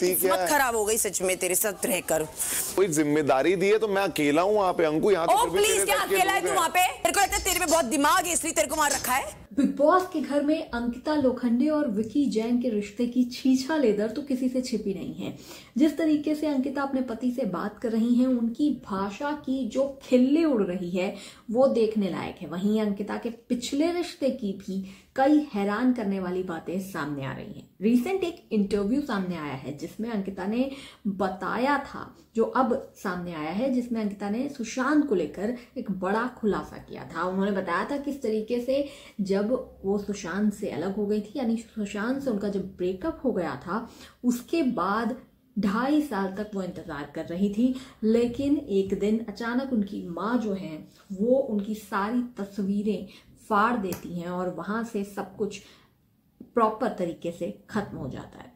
किस्मत क्या खराब हो गई सच में तेरे साथ रहकर। कोई जिम्मेदारी दी है तो मैं अकेला हूँ वहाँ पे अंकु, यहाँ ओ प्लीज क्या अकेला है तू वहाँ पे? तेरे को लगता है तेरे में बहुत दिमाग है इसलिए तेरे को वहाँ रखा है? बिग बॉस के घर में अंकिता लोखंडे और विकी जैन के रिश्ते की छीछा लेदर तो किसी से छिपी नहीं है। जिस तरीके से अंकिता अपने पति से बात कर रही हैं, उनकी भाषा की जो खिल्ली उड़ रही है वो देखने लायक है। वहीं अंकिता के पिछले रिश्ते की भी कई हैरान करने वाली बातें सामने आ रही हैं। रिसेंट एक इंटरव्यू सामने आया है जिसमें अंकिता ने बताया था, जो अब सामने आया है, जिसमें अंकिता ने सुशांत को लेकर एक बड़ा खुलासा किया था। उन्होंने बताया था किस तरीके से जब वो सुशांत से अलग हो गई थी, यानी सुशांत से उनका जब ब्रेकअप हो गया था, उसके बाद 2.5 साल तक वो इंतजार कर रही थी। लेकिन एक दिन अचानक उनकी माँ जो है वो उनकी सारी तस्वीरें फाड़ देती हैं और वहां से सब कुछ प्रॉपर तरीके से खत्म हो जाता है।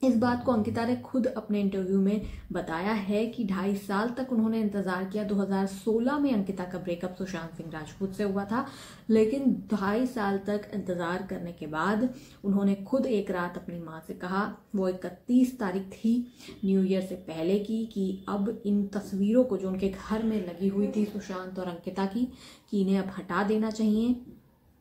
इस बात को अंकिता ने खुद अपने इंटरव्यू में बताया है कि 2.5 साल तक उन्होंने इंतजार किया। 2016 में अंकिता का ब्रेकअप सुशांत सिंह राजपूत से हुआ था, लेकिन 2.5 साल तक इंतजार करने के बाद उन्होंने खुद एक रात अपनी माँ से कहा, वो 31 तारीख थी न्यू ईयर से पहले की, कि अब इन तस्वीरों को जो उनके घर में लगी हुई थी सुशांत और अंकिता की, कि इन्हें अब हटा देना चाहिए।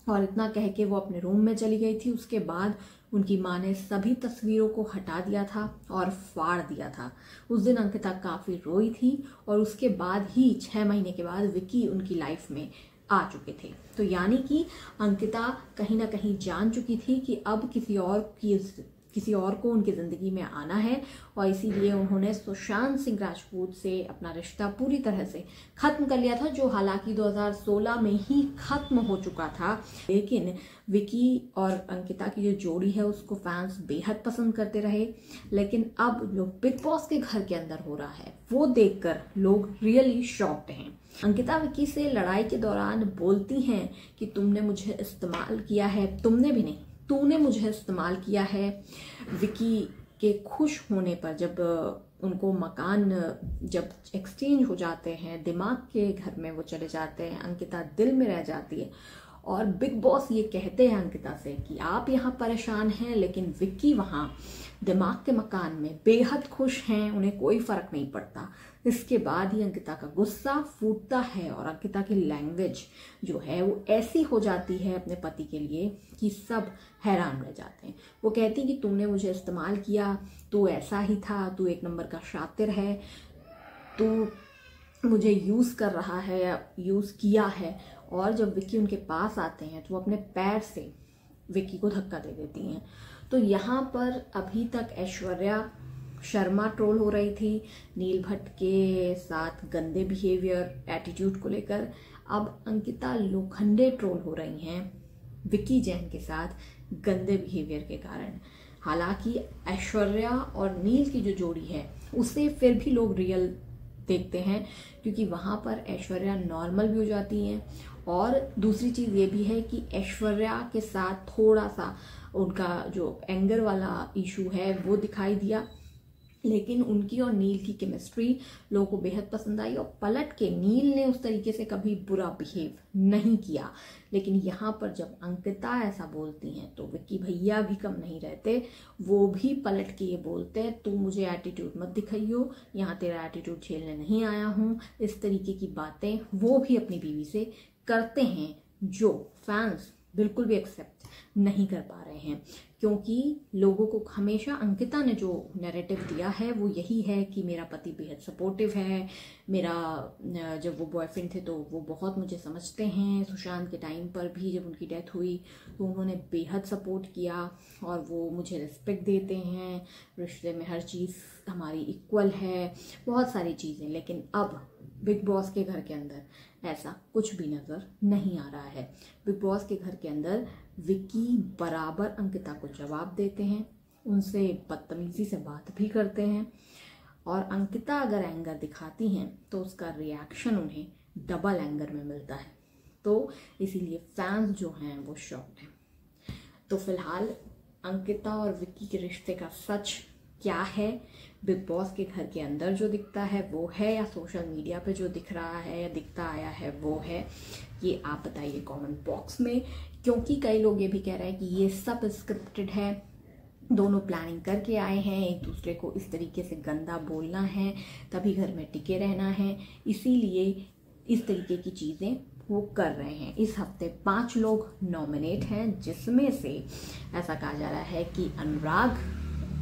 और इतना कह के वो अपने रूम में चली गई थी। उसके बाद उनकी माँ ने सभी तस्वीरों को हटा दिया था और फाड़ दिया था। उस दिन अंकिता काफी रोई थी और उसके बाद ही 6 महीने के बाद विकी उनकी लाइफ में आ चुके थे। तो यानी कि अंकिता कहीं ना कहीं जान चुकी थी कि अब किसी और को उनकी जिंदगी में आना है, और इसीलिए उन्होंने सुशांत सिंह राजपूत से अपना रिश्ता पूरी तरह से खत्म कर लिया था, जो हालांकि 2016 में ही खत्म हो चुका था। लेकिन विकी और अंकिता की जो जोड़ी है उसको फैंस बेहद पसंद करते रहे। लेकिन अब जो बिग बॉस के घर के अंदर हो रहा है वो देखकर लोग रियली शॉक्ड हैं। अंकिता विकी से लड़ाई के दौरान बोलती हैं कि तुमने मुझे इस्तेमाल किया है, तुमने भी नहीं, तूने मुझे इस्तेमाल किया है। विकी के खुश होने पर जब उनको मकान जब एक्सचेंज हो जाते हैं, दिमाग के घर में वो चले जाते हैं, अंकिता दिल में रह जाती है। और बिग बॉस ये कहते हैं अंकिता से कि आप यहाँ परेशान हैं, लेकिन विक्की वहाँ दिमाग के मकान में बेहद खुश हैं, उन्हें कोई फर्क नहीं पड़ता। इसके बाद ही अंकिता का गुस्सा फूटता है और अंकिता की लैंग्वेज जो है वो ऐसी हो जाती है अपने पति के लिए कि सब हैरान रह जाते हैं। वो कहती कि तुमने मुझे इस्तेमाल किया, तू ऐसा ही था, तू 1 नंबर का शातिर है, तू मुझे यूज़ कर रहा है, यूज़ किया है। और जब विक्की उनके पास आते हैं तो वो अपने पैर से विक्की को धक्का दे देती हैं। तो यहाँ पर अभी तक ऐश्वर्या शर्मा ट्रोल हो रही थी नील भट्ट के साथ गंदे बिहेवियर, एटीट्यूड को लेकर। अब अंकिता लोखंडे ट्रोल हो रही हैं विक्की जैन के साथ गंदे बिहेवियर के कारण। हालांकि ऐश्वर्या और नील की जो जोड़ी है उसे फिर भी लोग रियल देखते हैं, क्योंकि वहां पर ऐश्वर्या नॉर्मल भी हो जाती हैं। और दूसरी चीज ये भी है कि ऐश्वर्या के साथ थोड़ा सा उनका जो एंगर वाला इशू है वो दिखाई दिया, लेकिन उनकी और नील की केमिस्ट्री लोगों को बेहद पसंद आई। और पलट के नील ने उस तरीके से कभी बुरा बिहेव नहीं किया। लेकिन यहाँ पर जब अंकिता ऐसा बोलती हैं तो विक्की भैया भी कम नहीं रहते, वो भी पलट के ये बोलते हैं, तू मुझे एटीट्यूड मत दिखाइयो, यहाँ तेरा एटीट्यूड झेलने नहीं आया हूँ। इस तरीके की बातें वो भी अपनी बीवी से करते हैं, जो फैंस बिल्कुल भी एक्सेप्ट नहीं कर पा रहे हैं। क्योंकि लोगों को हमेशा अंकिता ने जो नैरेटिव दिया है वो यही है कि मेरा पति बेहद सपोर्टिव है, मेरा जब वो बॉयफ्रेंड थे तो वो बहुत मुझे समझते हैं, सुशांत के टाइम पर भी जब उनकी डेथ हुई तो उन्होंने बेहद सपोर्ट किया और वो मुझे रिस्पेक्ट देते हैं, रिश्ते में हर चीज़ हमारी इक्वल है, बहुत सारी चीज़ें। लेकिन अब बिग बॉस के घर के अंदर ऐसा कुछ भी नज़र नहीं आ रहा है। बिग बॉस के घर के अंदर विक्की बराबर अंकिता को जवाब देते हैं, उनसे बदतमीजी से बात भी करते हैं, और अंकिता अगर एंगर दिखाती हैं तो उसका रिएक्शन उन्हें डबल एंगर में मिलता है। तो इसीलिए फैंस जो हैं वो शॉक्ड हैं। तो फिलहाल अंकिता और विक्की के रिश्ते का सच क्या है, बिग बॉस के घर के अंदर जो दिखता है वो है, या सोशल मीडिया पे जो दिख रहा है या दिखता आया है वो है, ये आप बताइए कमेंट बॉक्स में। क्योंकि कई लोग ये भी कह रहे हैं कि ये सब स्क्रिप्टेड है, दोनों प्लानिंग करके आए हैं, एक दूसरे को इस तरीके से गंदा बोलना है, तभी घर में टिके रहना है, इसीलिए इस तरीके की चीज़ें वो कर रहे हैं। इस हफ्ते 5 लोग नॉमिनेट हैं, जिसमें से ऐसा कहा जा रहा है कि अनुराग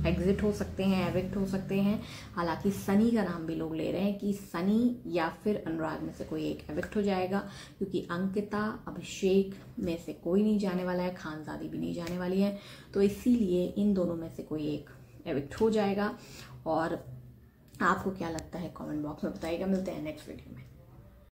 एग्जिट हो सकते हैं, एविक्ट हो सकते हैं। हालांकि सनी का नाम भी लोग ले रहे हैं कि सनी या फिर अनुराग में से कोई एक एविक्ट हो जाएगा, क्योंकि अंकिता, अभिषेक में से कोई नहीं जाने वाला है, खानजादी भी नहीं जाने वाली है, तो इसीलिए इन दोनों में से कोई एक एविक्ट हो जाएगा। और आपको क्या लगता है कमेंट बॉक्स में बताइएगा। मिलते हैं नेक्स्ट वीडियो में।